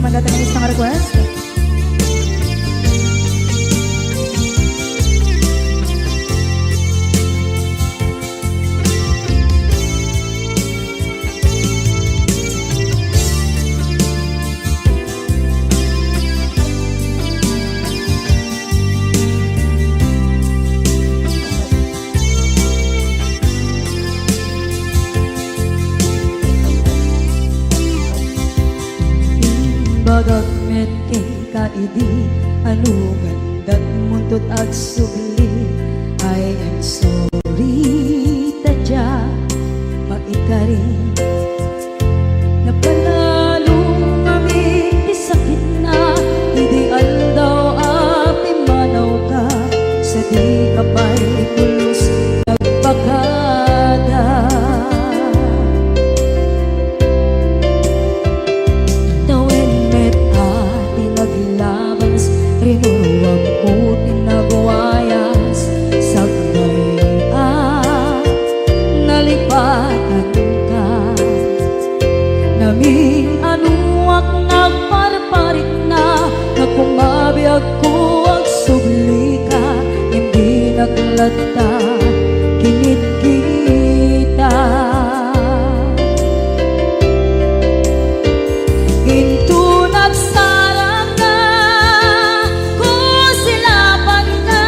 magandang isang request. Bagat met kay kaidi anugan dat muntot ag subli. I am sorry tadya maikari napanalo ngami isakit na ideal daw api manaw ka sa di kapay pulos nagpakada. Rinuwag ko tinagwayas sagbay nalipatan ka namin anuak nagparparit na nakumabiyag ko ang subli ka hindi naglata kinit kita ginto nagsarang na kusilapan ka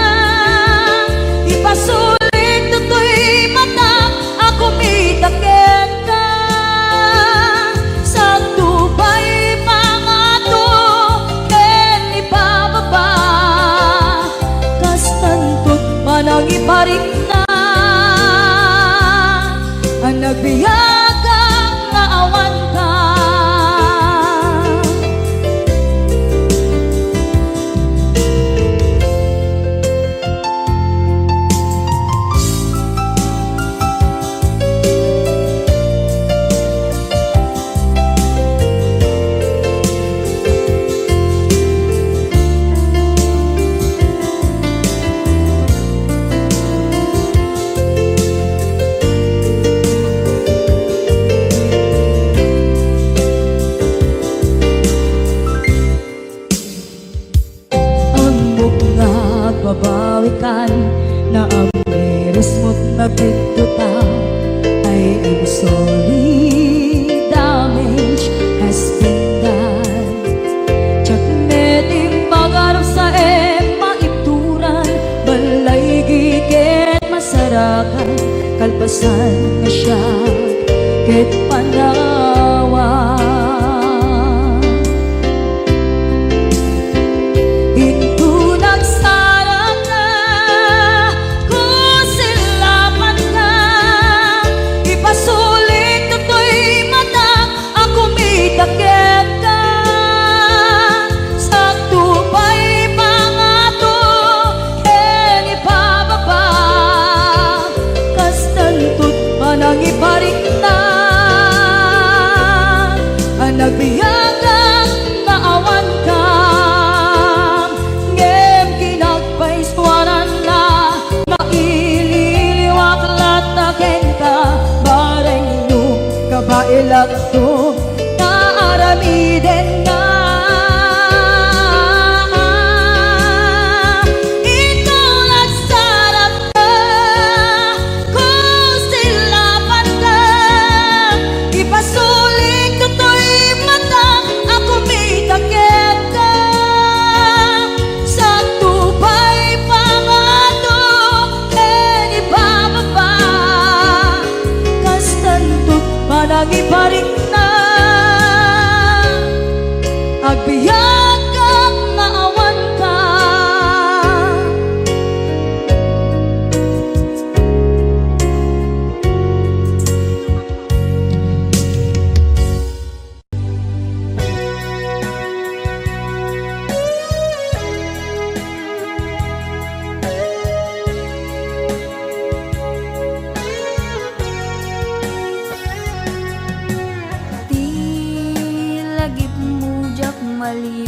ipasulit tutoy mata ako mitakit ka sa tubay mga to ken ipababa kastantot manang iparik na ang nagbiyagang naawan ka. Babawikan na ang miris mo't nagpigtuta. I am sorry, damage has been done. Tsak meting magarap sa maituran balay giket masarakan kalpasan na siya ket panawa. Iparik na ang nagbiyagang naawan ka ngem kinagpaiswanan na maililiwak lataken ka bareng nyo kabailag to naaramiden na. Iparik na agbiyak kang naawan ka. Lagip mujak mali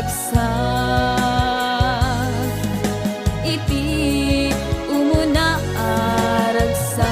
aragsak iti umuna aragsak.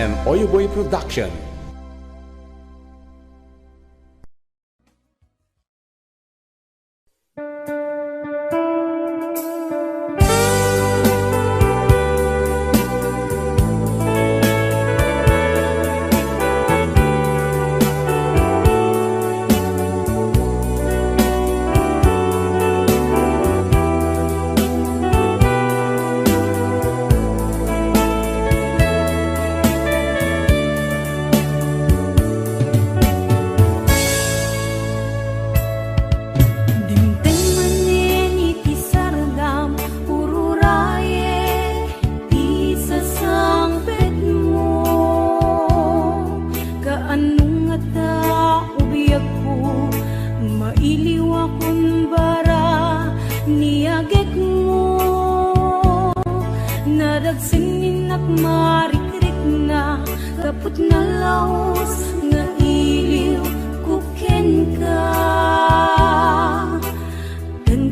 and Oyoboy Production. Dimteng manen iti sardam ururaye ti sasangpet mo kaanong ata ubiyag ko mailiw akong bara niyagek mo nadagsin at marikrik na kaput na laos nga iliw kuken ka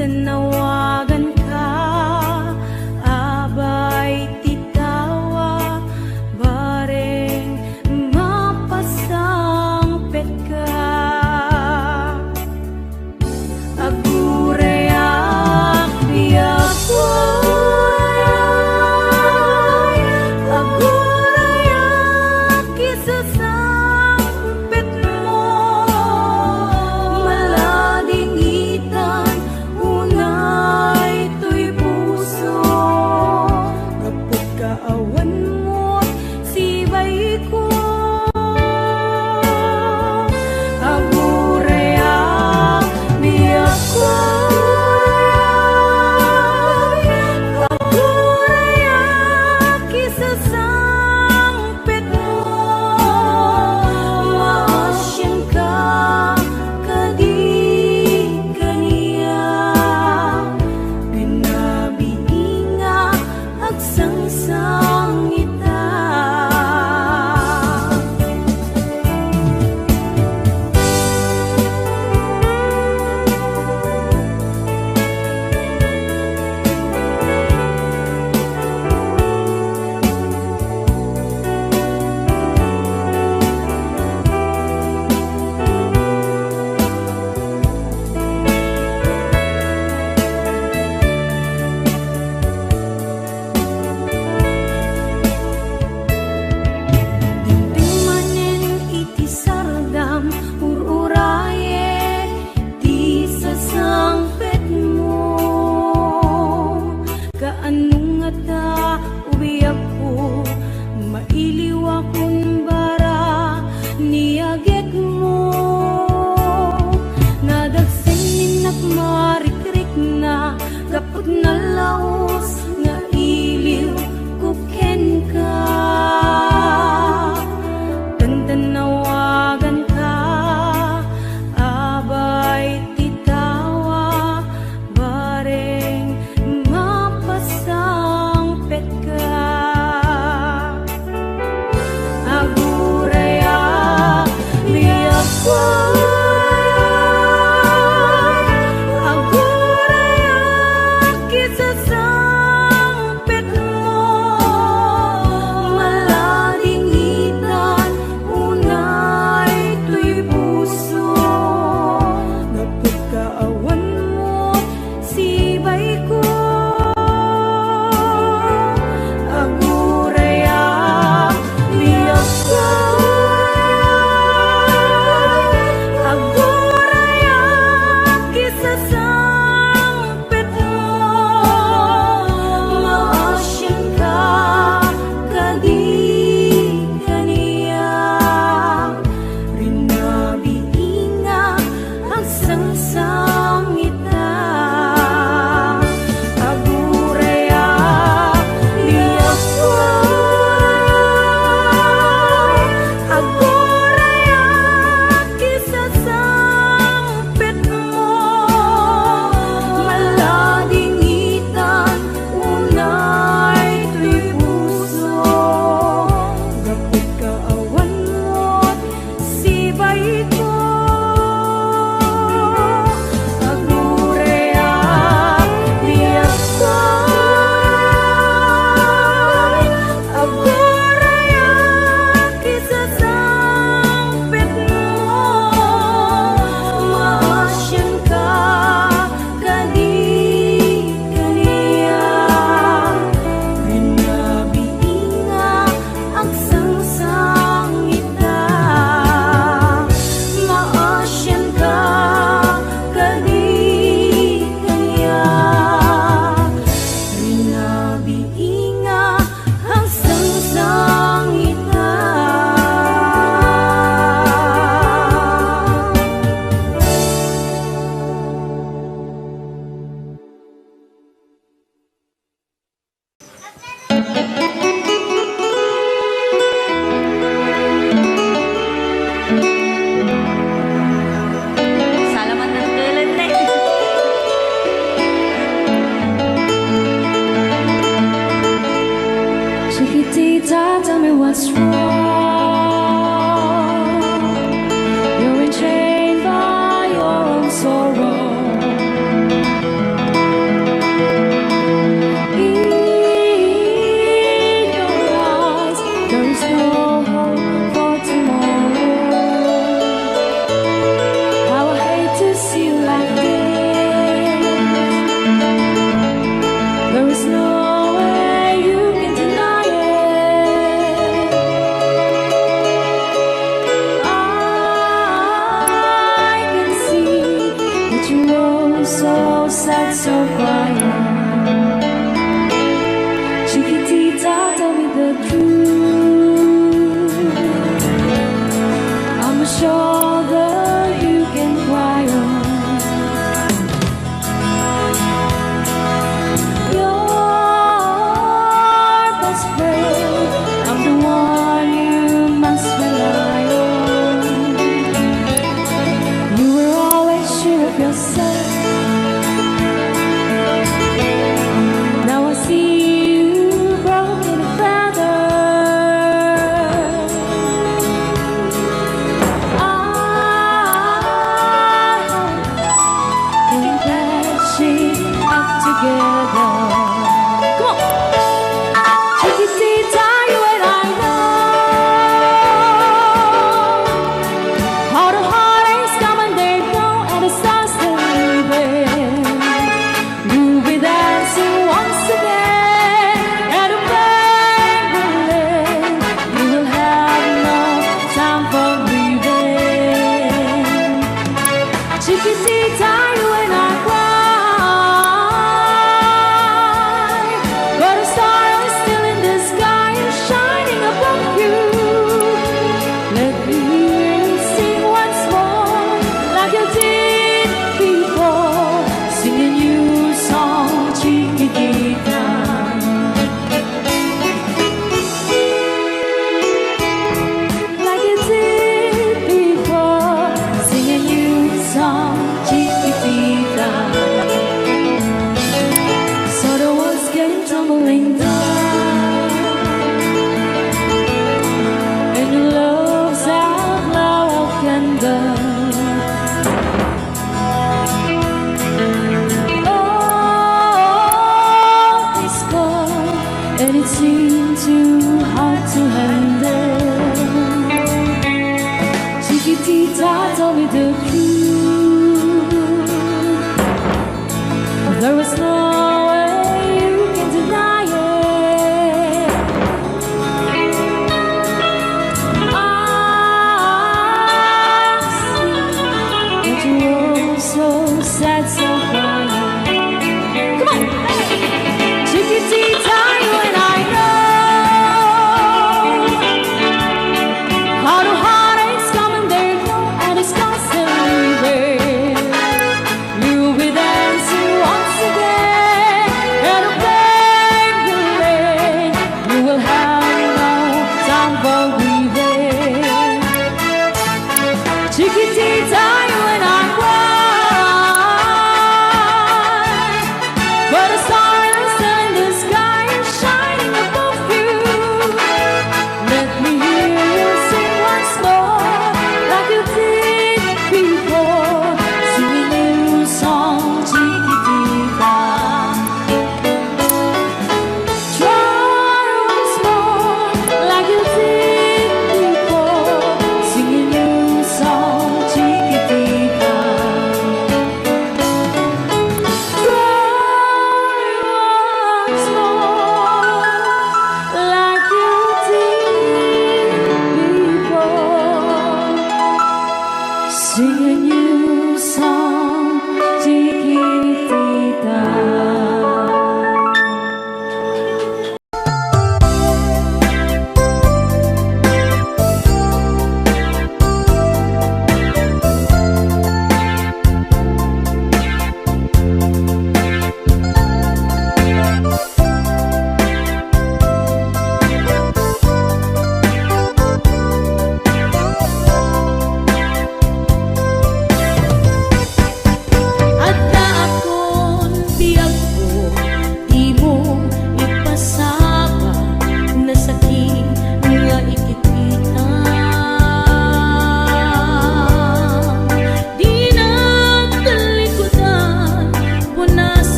tanawagan ka, abay titawa, bareng mapasangpet ka. Agurayak biyakway, agurayak isasangpet mo, malading itan unay to'y puso kapag kaawan mo sibay ko agurayak biyakway agurayak isasangpet mo maasyang ka kadi kaniya binabiinga agsangsang ita Dimteng manen iti sardam ururaye ti sasangpet mo kaanong ata ubiyag ko mailiw akong bara niyagek mo nadagsin at marikrik na kapag nalaos nga iliw kuken ka tanawagan ka, abay titawa, bareng mapasangpet ka. Agurayak biyakway, agurayak isasangpet what's wrong. You're enchained by your own sorrow. In your eyes, there is no hope for tomorrow. How I hate to see you like this. There is no way you can deny it. I can see that you're so sad, so quiet. Chiquitita, tell me the truth. I'm a shoulder you can cry on. Your best friend, I'm the one you must rely on. You were always sure of yourself. Now I see you broken and battered. I think that she up together. Come on, Chiquitita, you and I know all the heartaches come and they go, and the stars they're leaving. You'll be dancing once again at a banquet. You will have no time for breathing. Chiquitita, you and I cry, but a star is still in the sky and shining above you. Let me hear you sing once more, like you did before, sing a new song, Chiquitita. Like you did before, sing a new song, Chiquitita. So the world's getting tumbling down, and your love's out loud and done. Oh, it's gone, and it seemed too hard to handle. Chiquitita, tell me the truth. There was no way you can deny it. I see that you're so sad, so quiet. Come on, Chiquitita, you and I know how the heartaches come and they go, and it's constantly leaving. You'll be dancing once again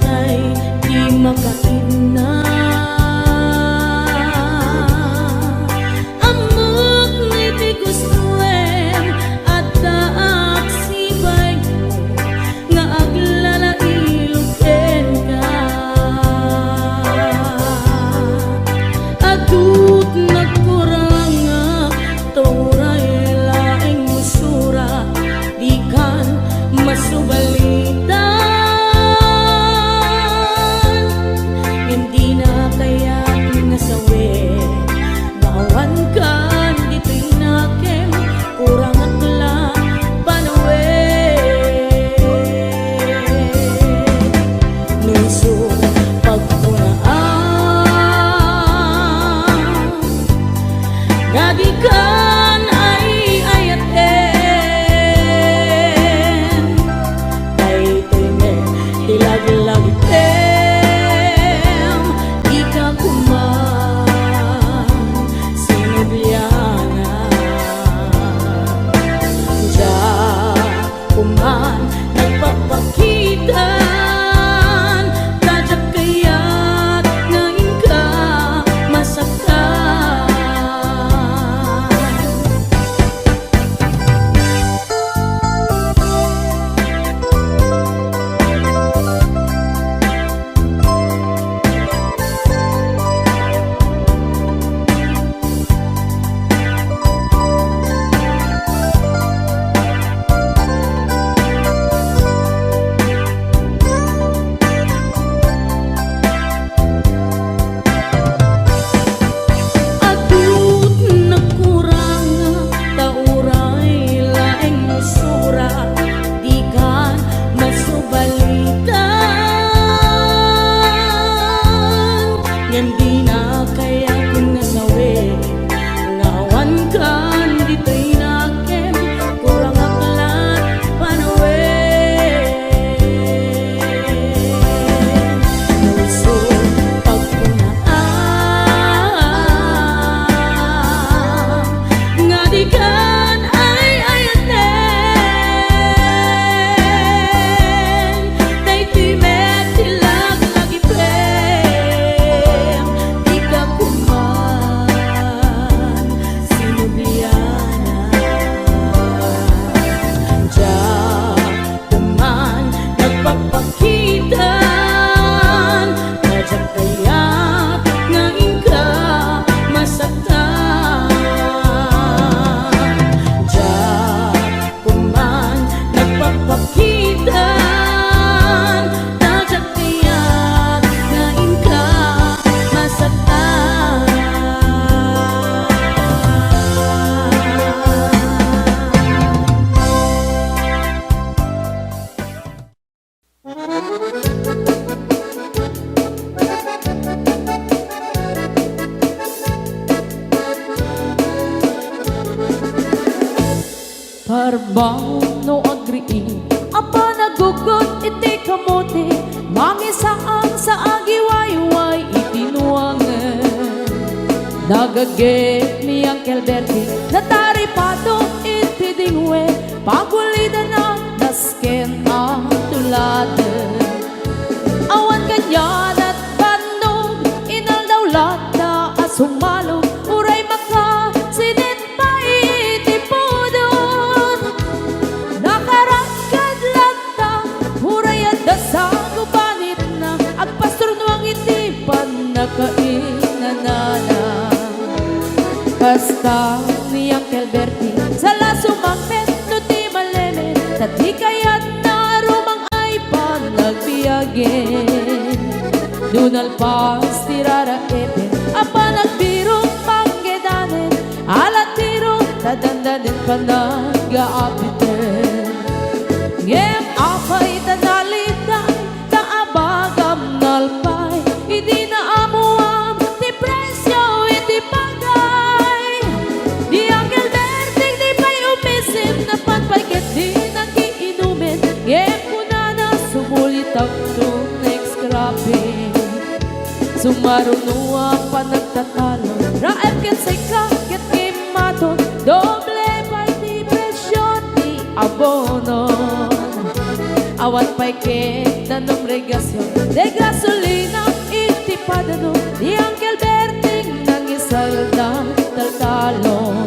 kay di makaina. Amok ngay di gustuem at taak sibay mo nga aglalailuken ka. Adut nagkurang nga turay laing musura di kan masubalitan. Hindi na kaya nga sawi bawan kan dito'y nakem kurang akla panawe. Nuso pagpunaan gadikan ay ayaten kay tuime dilaglagitem ika kuman sinubyana. Diya kuman nagpapakitan tadyak kaya't ngayon ka masaktan. Adut nagkurang tauray laing musura di kan masubalitan. Yan di na kaya kung nasawi ngawan kan dito'y nakem kurang aklat panawe. Nuso pagpunaan nga di kan ay ayaten daytoy met tilaglagitem di ka kuman sinubyana. Diya kuman nagpapakitan tadyak kaya't ngayon ka masaktan. Diya kuman nagpapakitan tadyak kaya't ngayon ka masaktan. Parbang no agriin apa nagugot iti kamote mangisaan sa agiwayway itinuangan. Nagagit ni Uncle Bertie nataripado iti dingwe pagulidan na nasken ang tuladan. Awan ganyan at bandog inaldawlat na asumalog uray maka sinit pa itipudon. Nakaragkad lang ta uray at dasang ubanit na agpastor nuang itipan na kainanana. Basta ni Uncle Bertie sa lasumangpet no ti maleme tati kayat na rumang ay panagbiyagen. Dunal pas tirara ete apa nagbirong panggedanen alat tiro tadandanen panag-aapiten. Ngem apay tanalitan kaabagam nalpay idi na amuam ti presyo iti pagay. Di Uncle Bertie di pa'y umisim na panpagket di nagiinumin. Ngem kunana sumulit ang next scrapping. Sumaruno ang panagtatalo raep ket say kaket imaton doble pa'y ti presyo ti abono. Awan pa'y kita nung regasyon de gasolina itipada no di Uncle Berting nang isalda taltalon.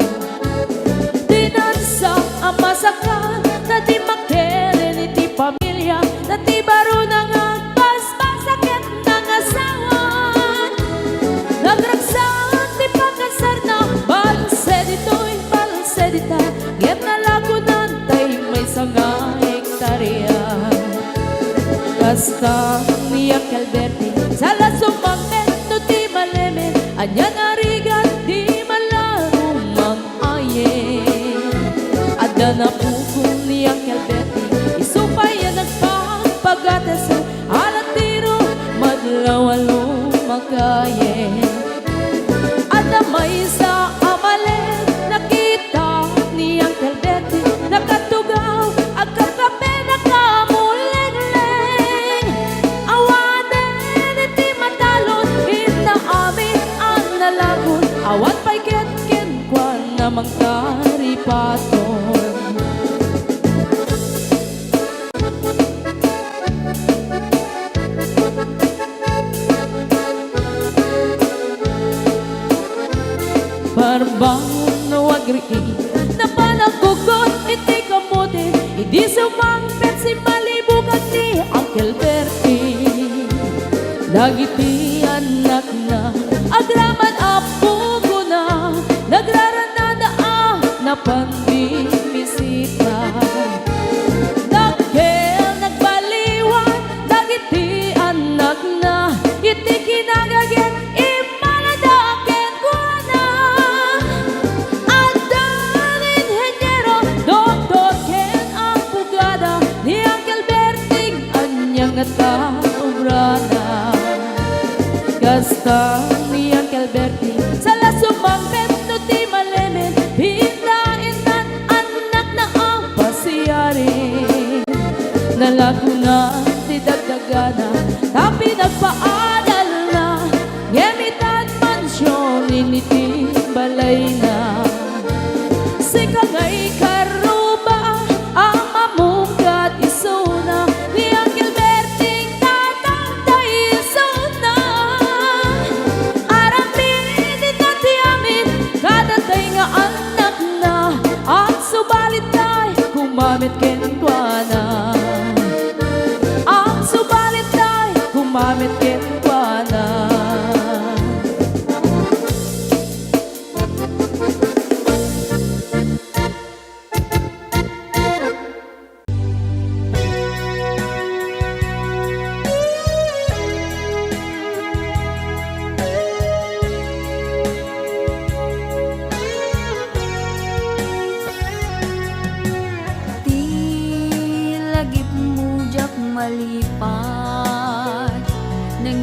Dinansa ang masakal na di makeren iti pamilya na di baro nang agpas-pasakit ng asawan. Nagragsak di pagkasar na balse dito'y balse dita get na lagunan tay may sanga hektarya. Basta ni Uncle Berting sala sumangmet no di malemen anya narigat di malarong mang-ayen. Ada na pukong ni Uncle Berting isupay yan nagpapagatas alat tiro madlawalo makayen. Ada may sa amalen nakita ni Uncle Berting nakatugaw agkakape nakamuleng-leng. Awanen iti matalon kita amin ang nalagon awan pa'y ken kwan namang karipaton. Barbang na wagriin na panagugot iti kamote hindi sumangpet si malibugan ni Uncle Berting. Dagiti anak na agraman apo ko na nagraranada na panbibisita. Dagkel nagbaliwan dagiti anak na iti kinagaget imaladaken ko na. Andan inhenyero doktor ken ang pugada ni Uncle Berting anyang nataobrana. Gasta ni Uncle Berting sala sumangpet no di malemen hindain nan anak na ang pasiyari. Nalaguna di dagdagana tapi nagpaadal na ngemitan mansyon initi balay na. Sika nga'y karuba ang mamungkat isuna ni Uncle Berting tatangday isuna. Aramin ikati amin kadatay nga anak na ang subalit tay kumamit ken kuana. Ang subalit tay kumamit ken kuana. Ti lagip mujak malipat nang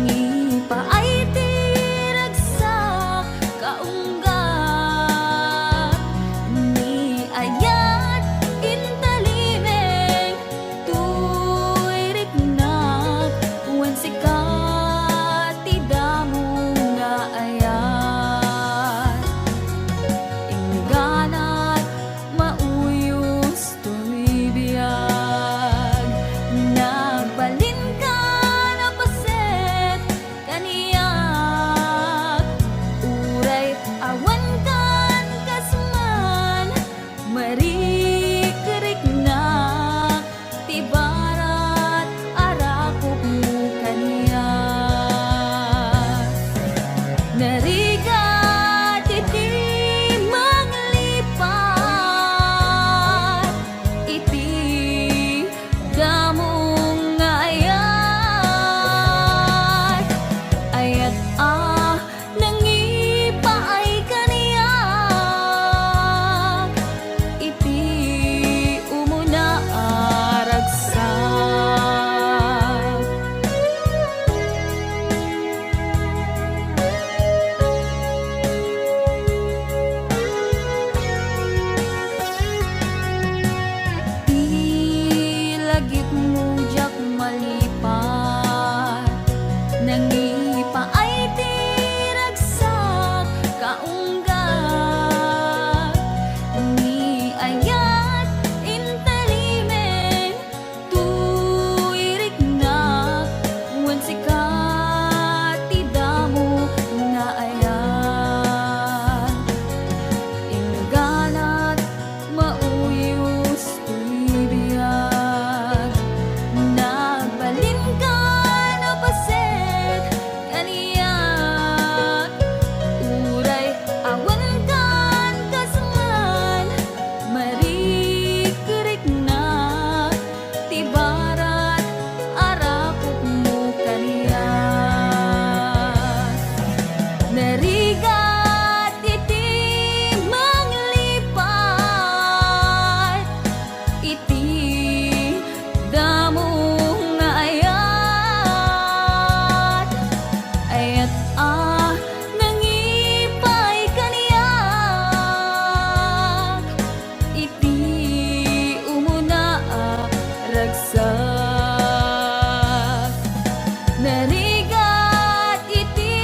Narigat iti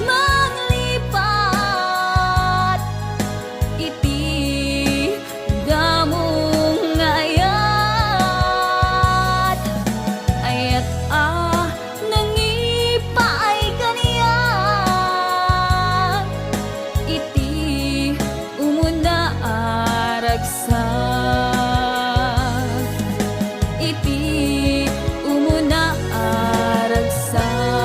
manglipat, iti damong ayat. Ayat nangipaay kaniya, iti umuna aragsak, iti umuna aragsak.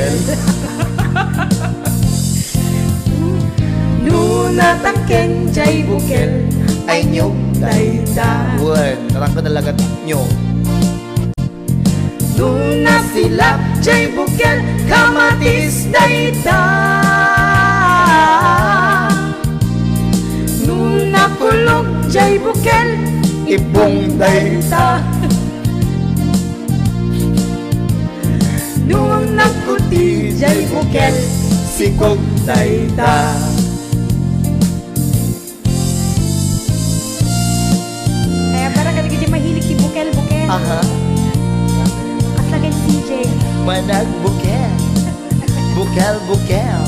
bukel. Nunataken jay bukel Ay nyo dayta. Buwan, narang ko talaga nyo. Nuna silap jay bukel kamatis dayta. Nuna kulog jay bukel Ibong dayta. Nung nakuti jay bukel Sikog dayta. Kaya parang kadagad yung mahilig si Bukel-Bukel. Aha, Kaslagan CJ. manag bukel. Bukel, bukel.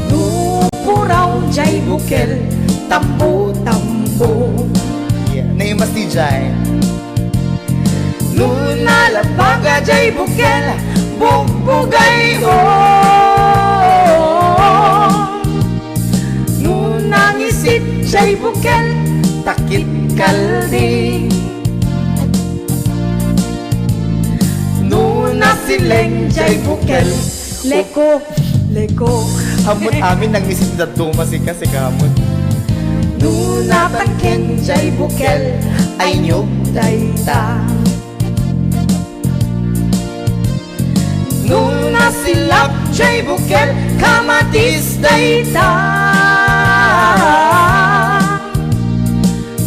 Nupuraw jay bukel tambo-tambo. Yeah, na yung mas DJ. Nuna labaga jay bukel bugbugay o. Nuna ngisit jay bukel takit kaldi. Nuna sileng jay bukel leko leko. Hamot amin nang isip na duma si kasi kamot. Nuna taken jay bukel Ay nyo dayta. Nuna silap jay bukel kamatis dayta.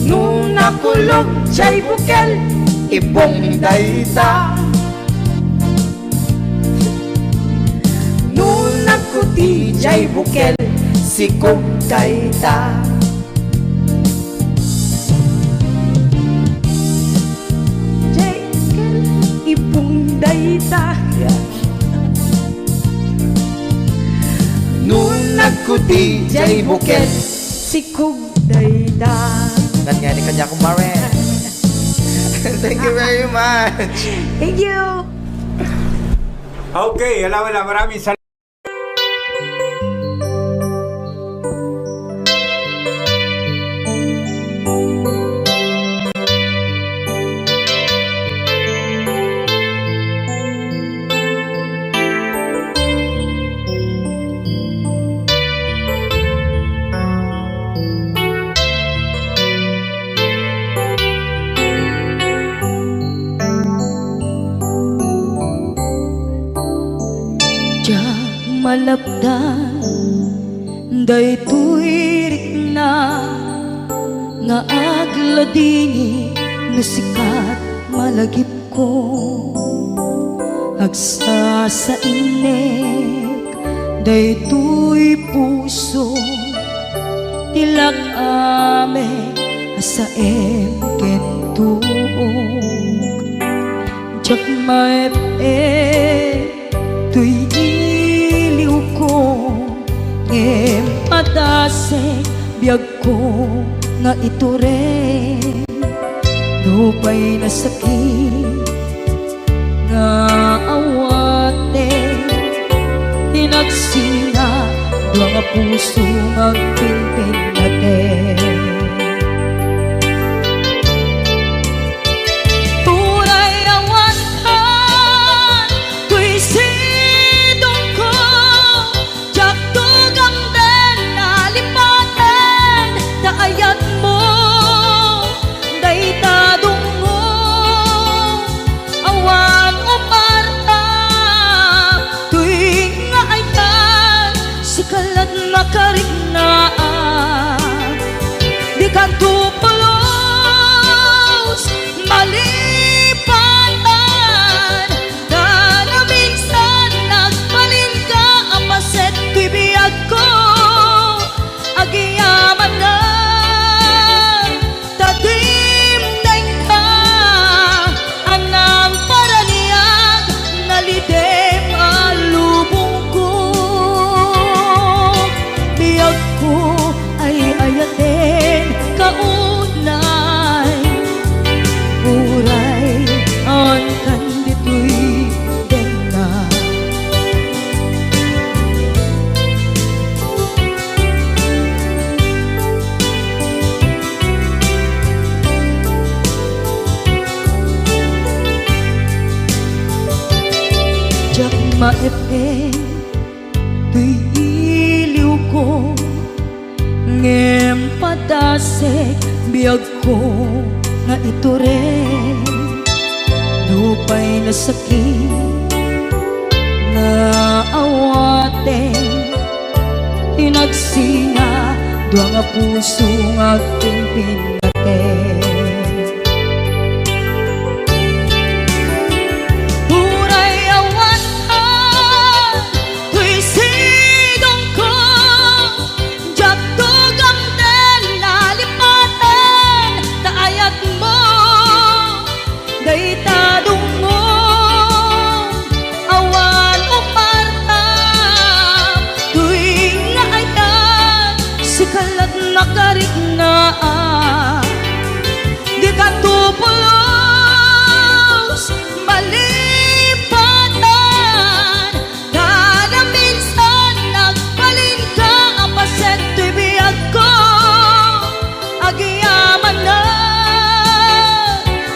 Nuna kulog jay bukel ibong dayta. Nuna kuti jay bukel sikog dayta. Jay bukel ibong dayta. Yeah. Nuna kuti jay bukel sikog dayta. Nangyari kanya kumaren. Thank you very much. Thank you. Okay, wala, maraming salamat. Diyak malapdan day tuwirik na nga agladini nusikat malagip ko agsa sa inek day tuy puso tilak ame asa kentuog jak maep tuy iliw ko emadase biyag ko nga ito rin lupay na sakit nga awate tinagsina mga puso magpinpin natin makarigna maepeng tuy iliw ko ngem padasek biyag ko nga ito rin dupay na sakit na awaten hinagsinga dua nga puso nga aking pinaten. Uray awan ka tuy sidong ko jak tugang den nalipatan kaayat mo day tadong mo awan uparta tuwing nga ayan si kalat nakarik na di ka tupulos malipatan kada minsan nagbalin ka apaset tuy biyag ko agiyaman na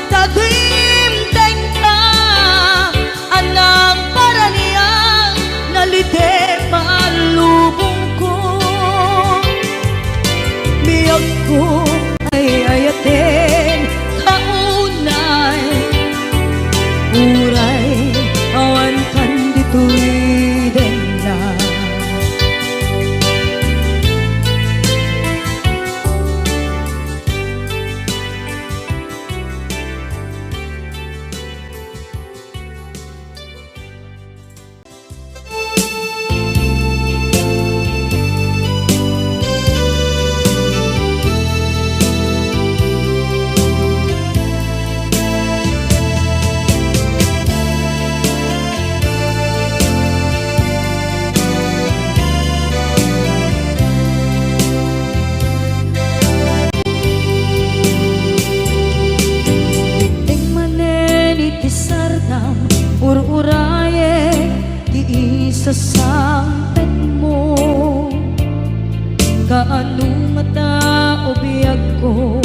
tagimteng ka anang para niya nalite malubong ko biyag ko ay ayaten kaunay uray awan kan dito'y den na. Ur-uraye di isa sampet mo kaano mata o biyag ko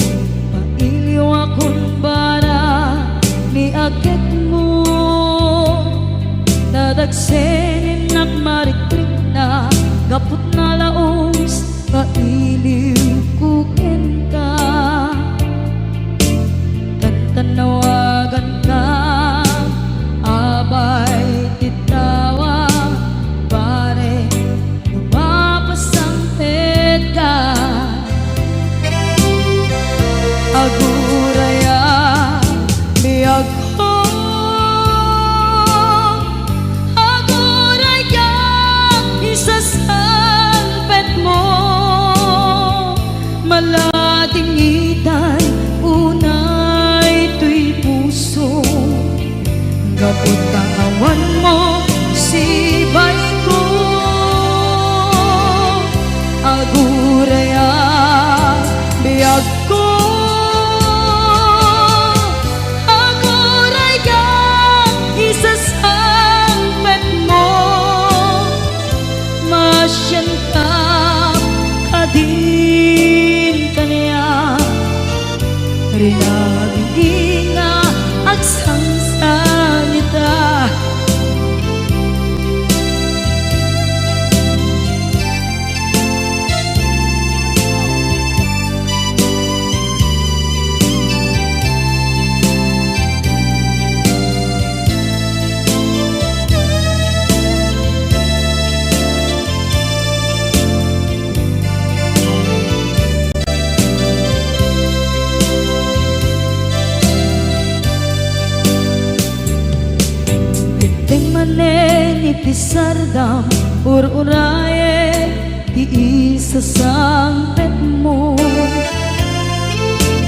mailiw akong bara ni akit mo dadagsenin nak marikrik na gapot na laos mailiw kukin ka tantanawagan ka abay titawa pare lumapasangpet ka aguraya biyag ko aguraya isasangpet mo malatingitan unay tuy puso gapot kawan mo si bay ko aguraya biyag ko aguraya isasangpet mo masyan ka kadin kanya rinabing nga agsangsan ita itisardam ur-uraye di isa sampet mo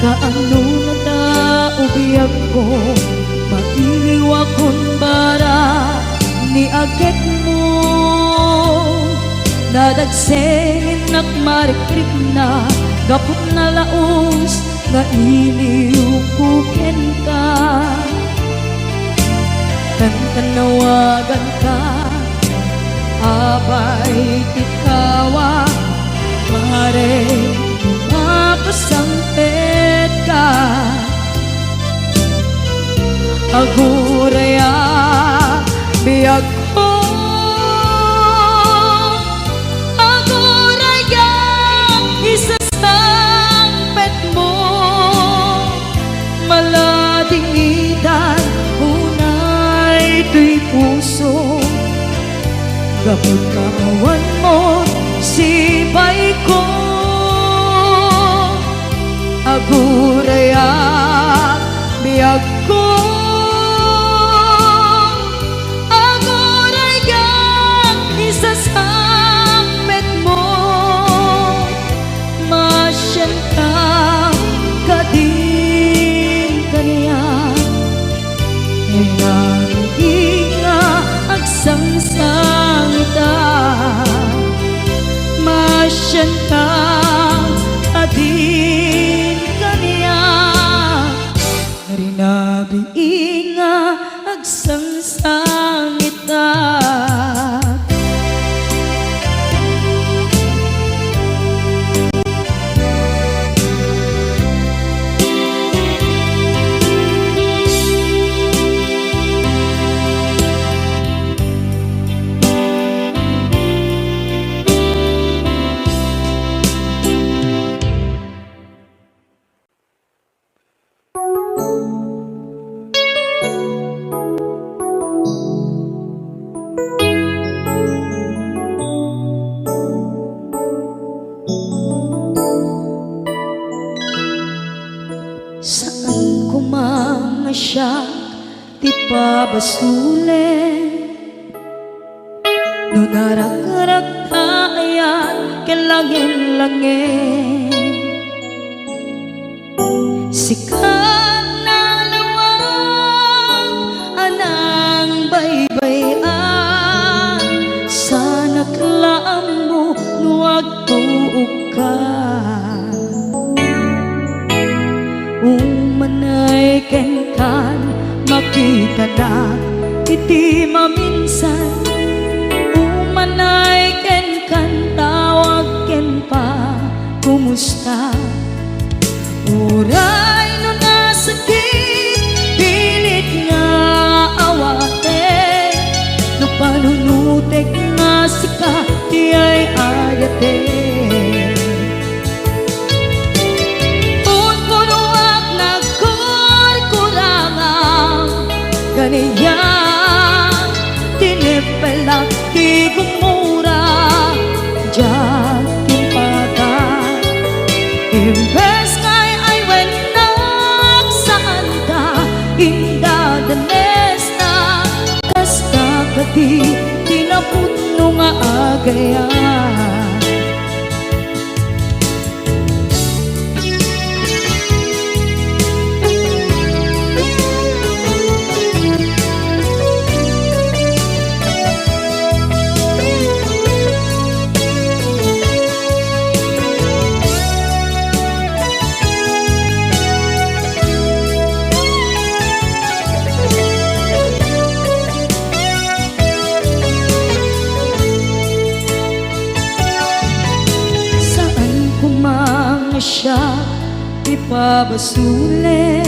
kaano na tao biyag ko mailiw akong bara ni agit mo dadagsenin nak marikrik na gapot na laos nga iliw kuken ka tanawagan ka abay titawa pare lumapasangpet ka aguraya biyag ko kapag kawan mo sipay ko aguraya biyag ko aguraya isasambit mo masyan ka kadin kaniya inga agsangsangita masyan ka adin kaniya rinabi inga agsangsangita. Saan ko mga siya di pabasule no narak-arak tayan kelangin-langin sikat na lawang anang baybayan sana klaam mo nuwag tuog ka umanay ken kan makita na iti maminsan umanay ken kan tawag ken pa kumusta uray no nasakit pilit nga awate no panunutek nga sika di ay ayate kaniya tinipelak di gumura diyan timpata imbes ngay ay wenak saan ka indadanes na kasta kati tinaputno nga agayan. Siya ipabasule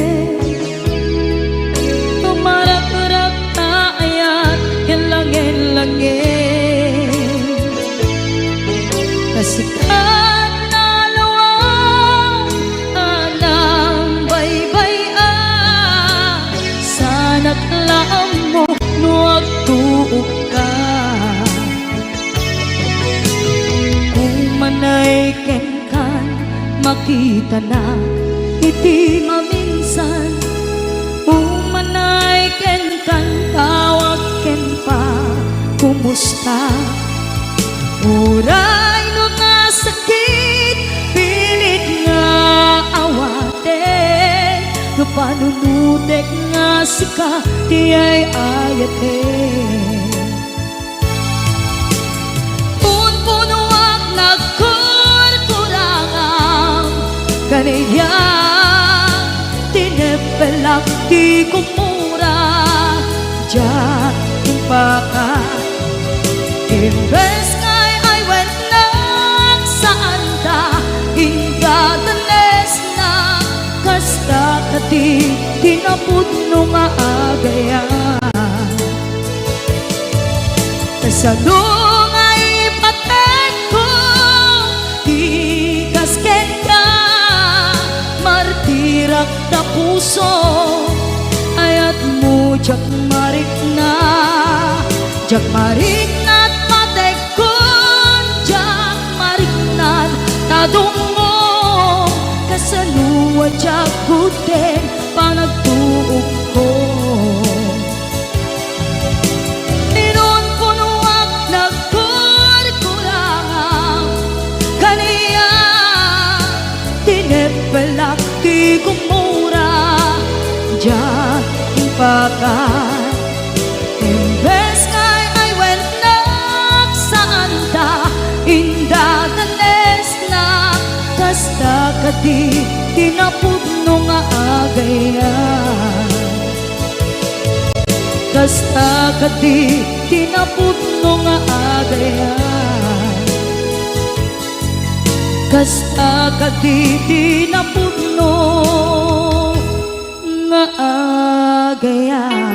tumarak-rak tayan hilangin-langin kasikat na lawang anang baybayan sana't laam mo nuwag tuog ka umanay ken makita na iti maminsan umanay ken kan tawag ken pa kumusta uray no nasakit pilit nga awate no panunutek nga sika di ay ayate punpunuak kaniya tinipelak di kumura diyan timpaka imbes ngay ay wenak saan ta ingadanes na kasta kati tinaputno nga agayan kasano nga ipatek ko di kasken martirak na puso ayat mo jak marik na't mate Madungo kasaluwa tiyagutin panagtuog ko. Ninon punuak nagkurkulang kaniya tinepelak ti kumura diyan ipakan. Imbes ngay ay wenak saan ta inda tanes na kasta kadi tinapudno nga agayan. Kasta kadi tinapudno nga agayan. Kasta kadi tinapudno nga agayan.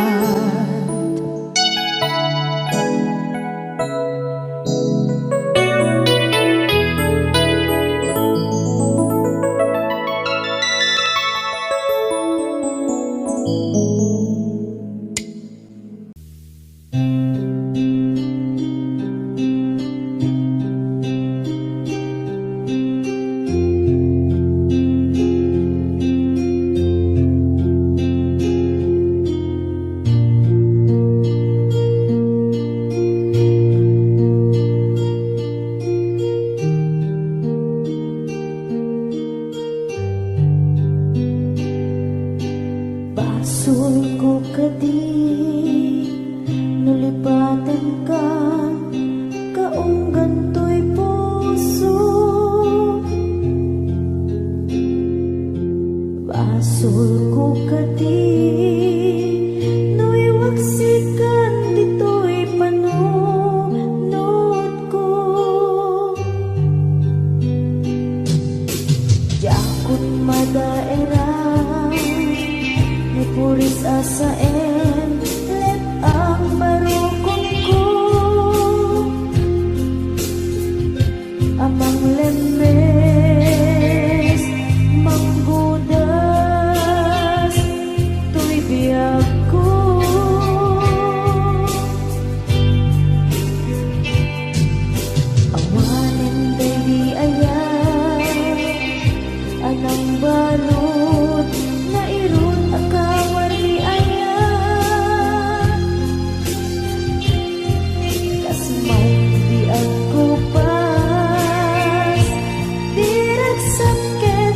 Basul ko kadi nulipatan ka kaong ganto'y puso. Basul ko kadi nuiwaksikan dito'y panunod ko. Yakot madaerang ni puris asaen let ang barukong ko. Amang lemes manggudas tuy biyag ko. Awanen baby ayan anang balot na irot akawar ni ayan. Kasmay di ako pas dirag sakit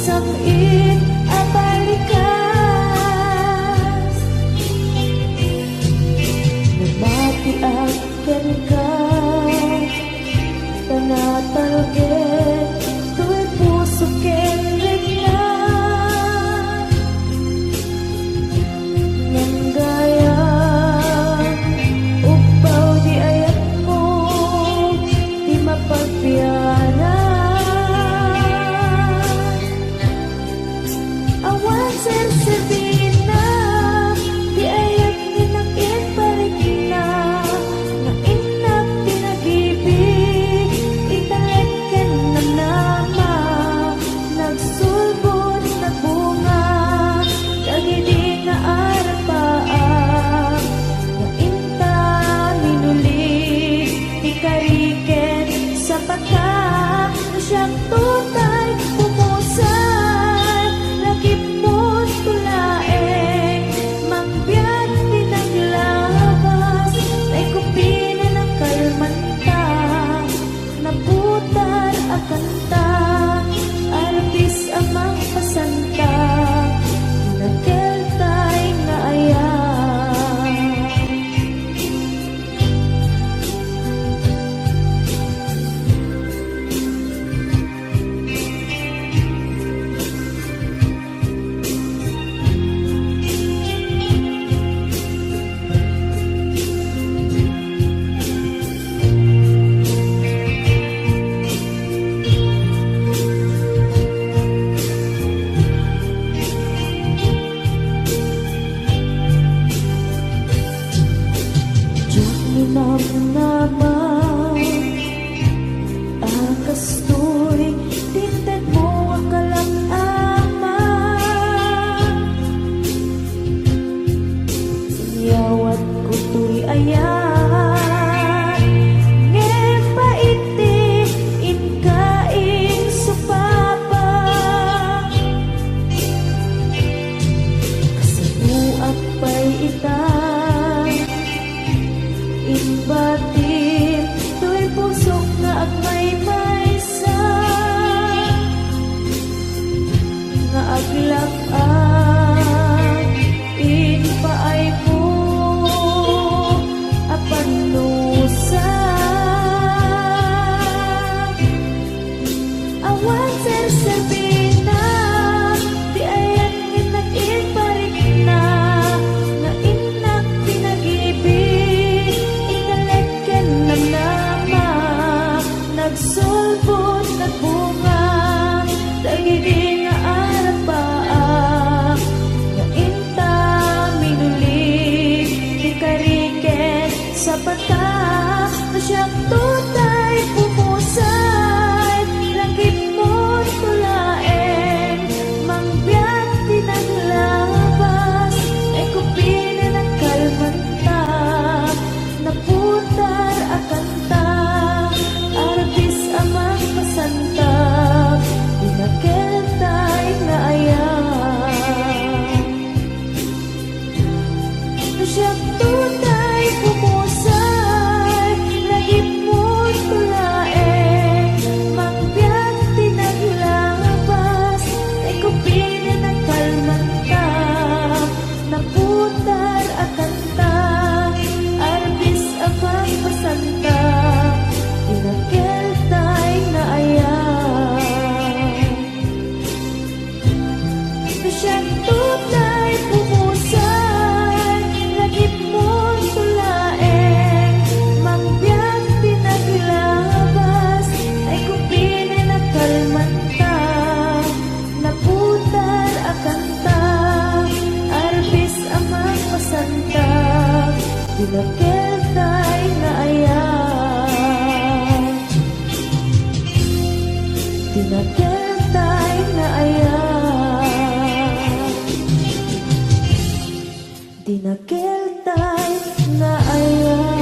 sakit abalikas. Nabati akan ka tanatalgit tu'y puso kenrit na nang gaya upaw di ayat mo di mapagpianan. Awan serserbi na di ayat ni nakit balik na na inak pinag-ibig italeken na nama nagsulbot na bunga dagiti nga arapaan na inta minuli ikariken sa pagka siyang tutay pumusay lagipot tulad siyang tunay pumusan, lagip mo tulaeng, mangbiyak pinaglabas, ay kupinin at kalmanta, naputan akanta, arbis amang masanta, dinakil tayo na ayan, dinakil tayo na ayan, dinakil tayo na ayan.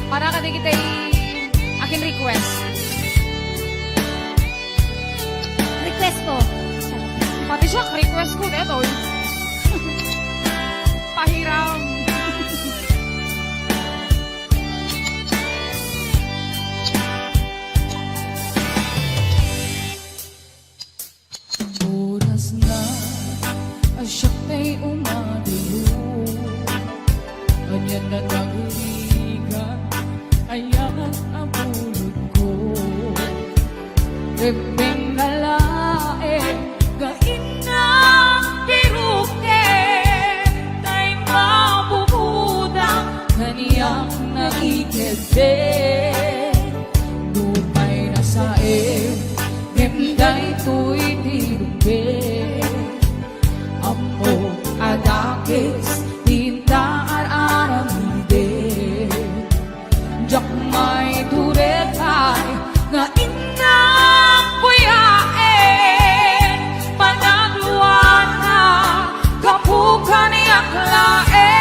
Para ka din kita akin request. Request ko. Pati siya, request ko neto. Pahiram. Oras na asyak na'y umadiyo, anyan na nagurigan, ayan ang pulot ko. Rebeng nalae, gain na piruke, tay mabubudang kaniyang naikete. Lupay na sae, gemday to'y tiruke. Amo adakis, tinta aramide. Jak may turekay, nga inang buyae. Panagluan na, kapukan niyak lae.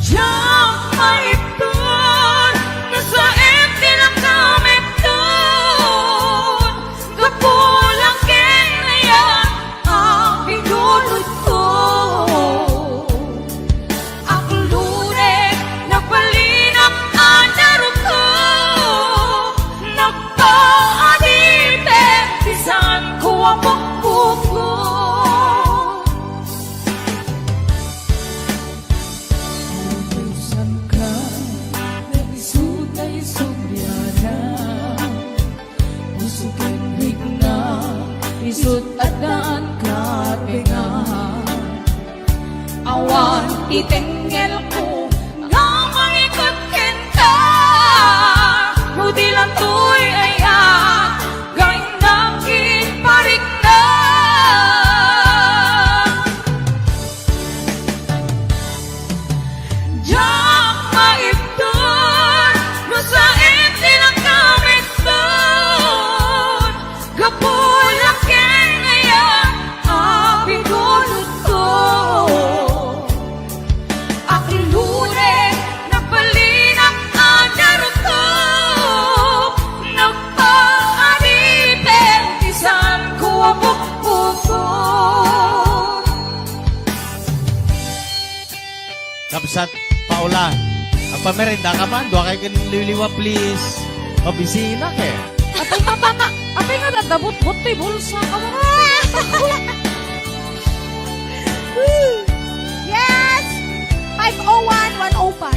Jak may tun, nasa eti lang kami tun. Kapulang kinaya, ang pinulot ko. Ang lune, nagpalinap ang daro ko. Nagpaadite, bisan ko ang pagkuko. Utusan ka, naisutay subyana. Usukin higna, isut at daan ka pinga. Awan itengel ko, nga mangikot kenta. Rudi lang to'y aya, gain nakin parik na. Jak maipton, no sa iti lang kami ton. Gapulak kaya, api gulot ko. Akilune, nagpalinap ang daro ko. Nagpaadite, isan ko ang bukbuko. Kapsat, Paula, ang pamerenda ka man, doa kayo kanililiwa, please. Mabisina ke. Apay nga dadabot-bot to'y bulsa ka mo. Yes! 501-105.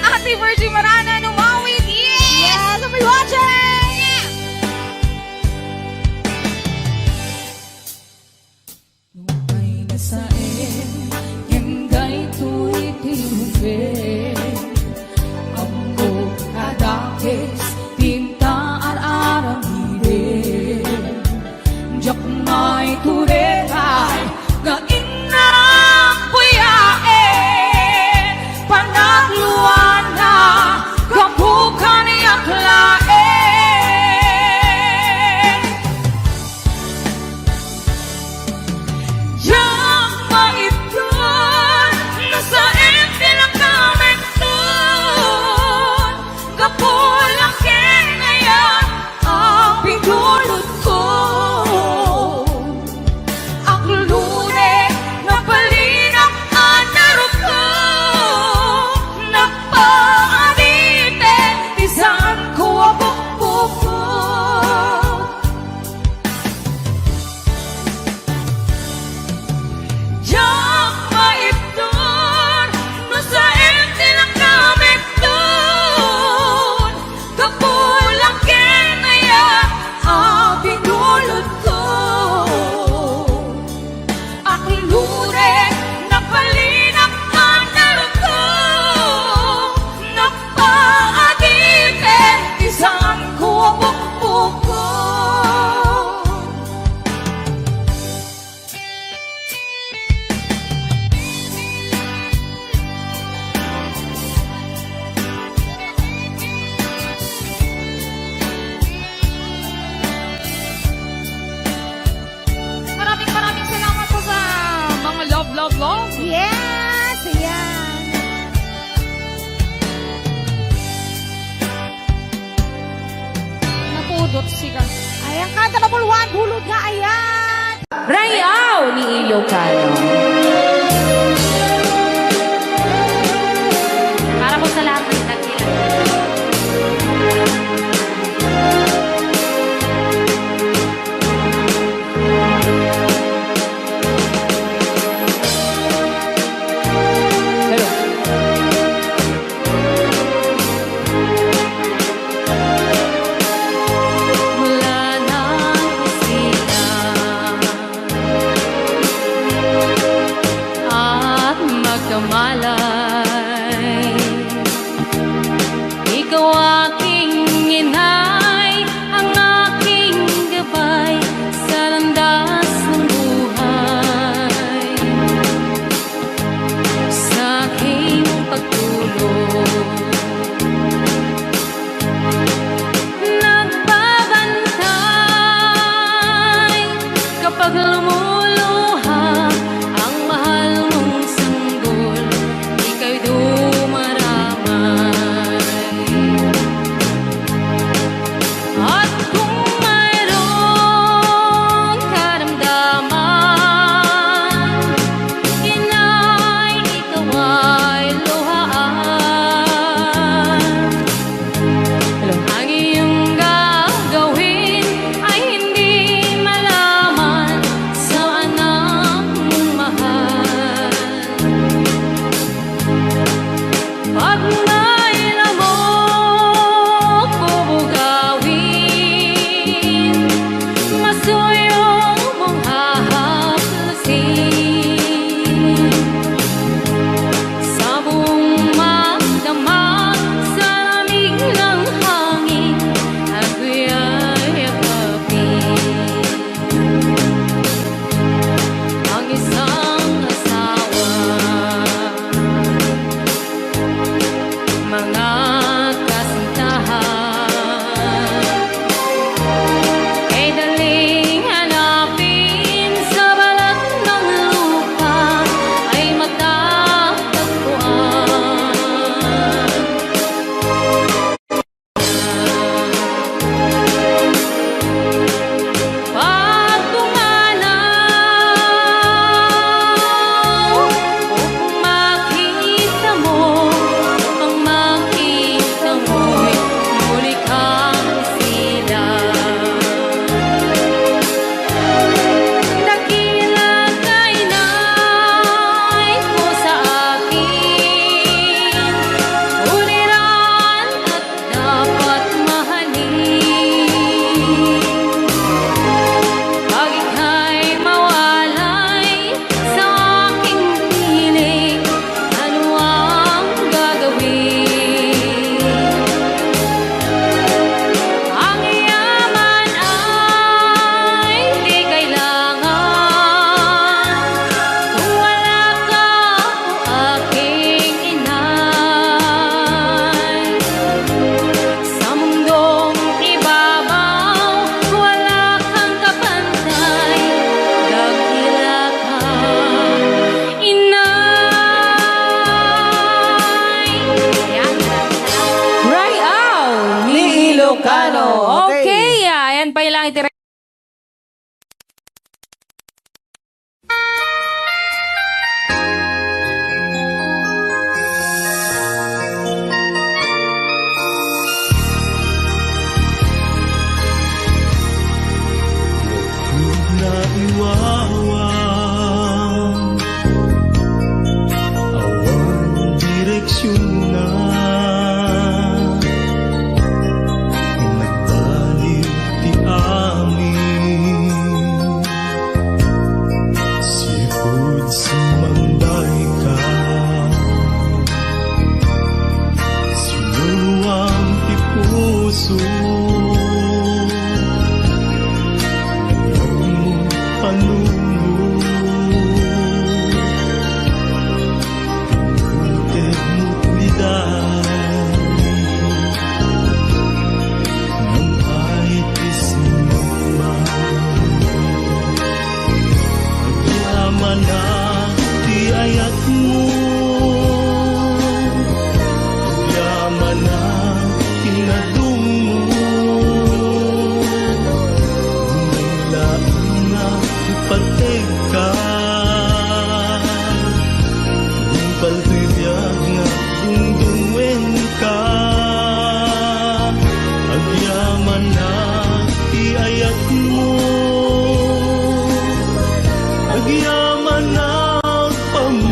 Ate Virgie Marana, numawid. Yes! I'll be watching! Lupay na saen, yenggay to'y tinubi. Ambo kadakis, tinta aramide. Jak may turekay, nga inang puyae. Panagluan na, of love. Yes! Ayan! Napudot siya. Ayan, kanta number 1, hulog nga, ayan! Rayaw ni Ilocano. Para po sa lahat ng dakilan. Mula nang sila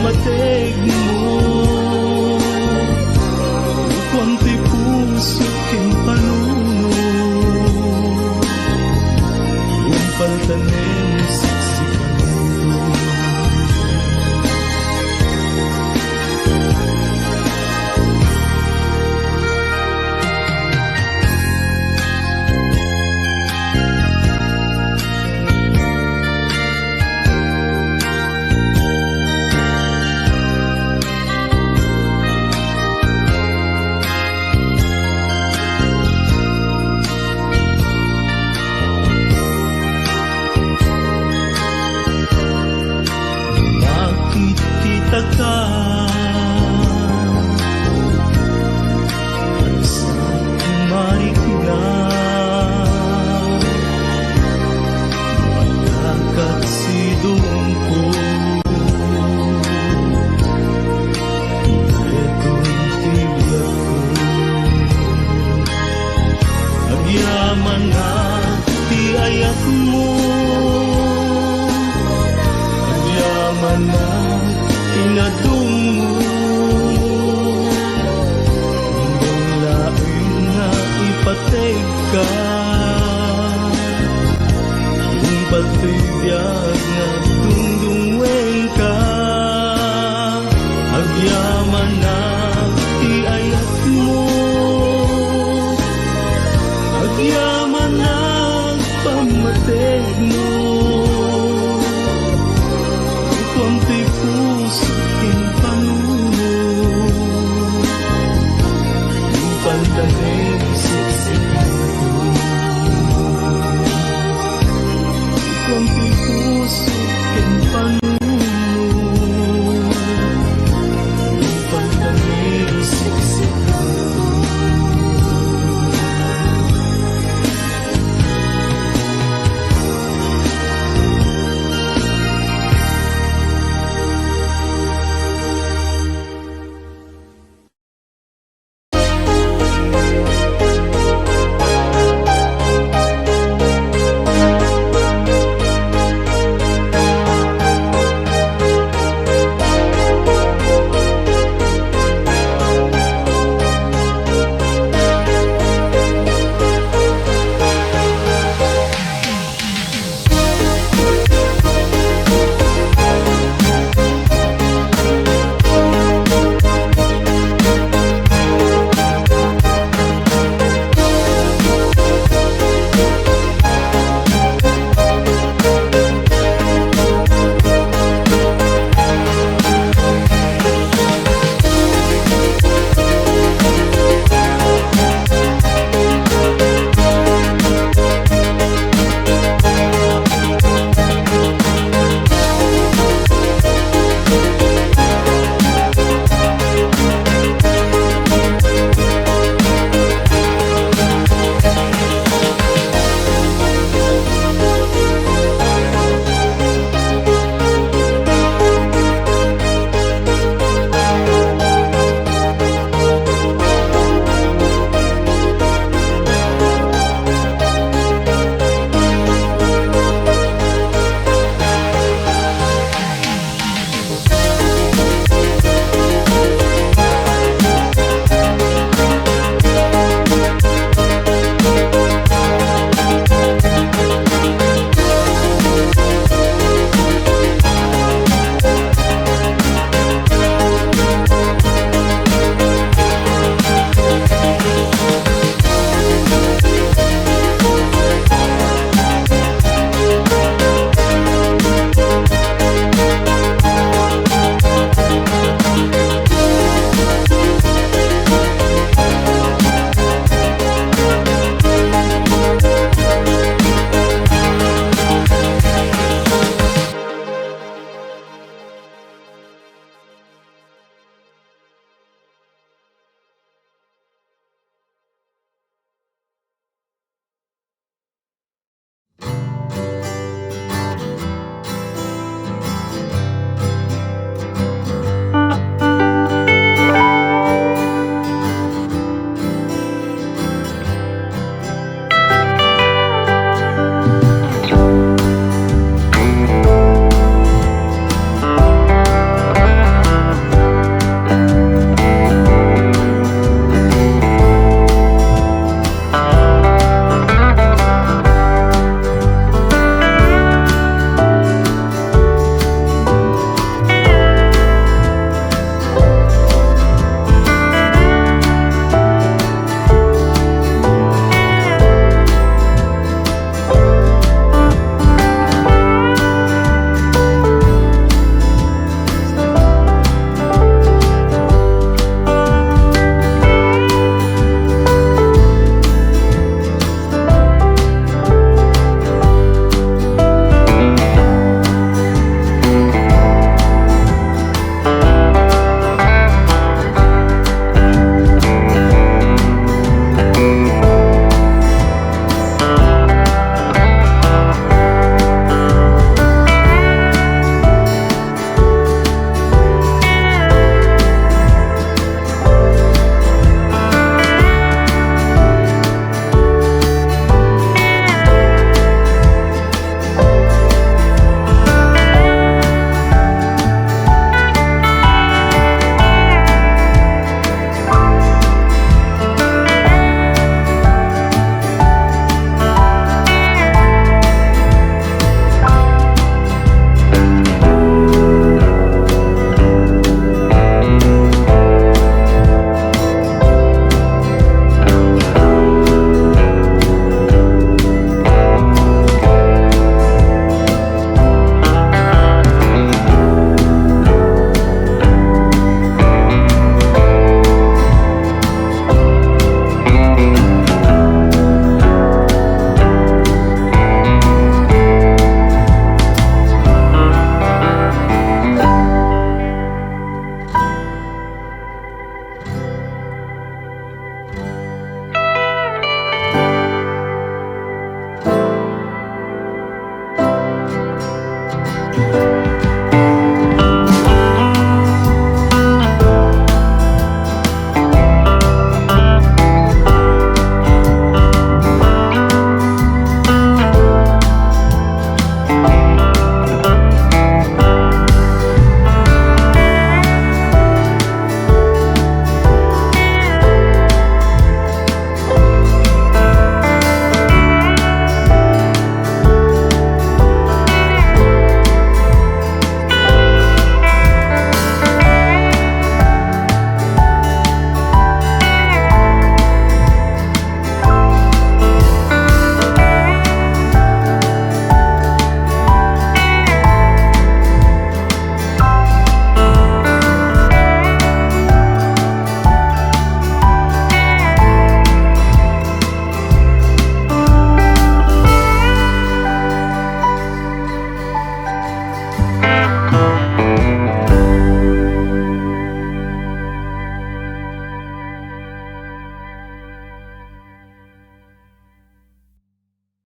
mateg mo Konti puso kin panuno Umpaltanen siksikan mo Nakikita ka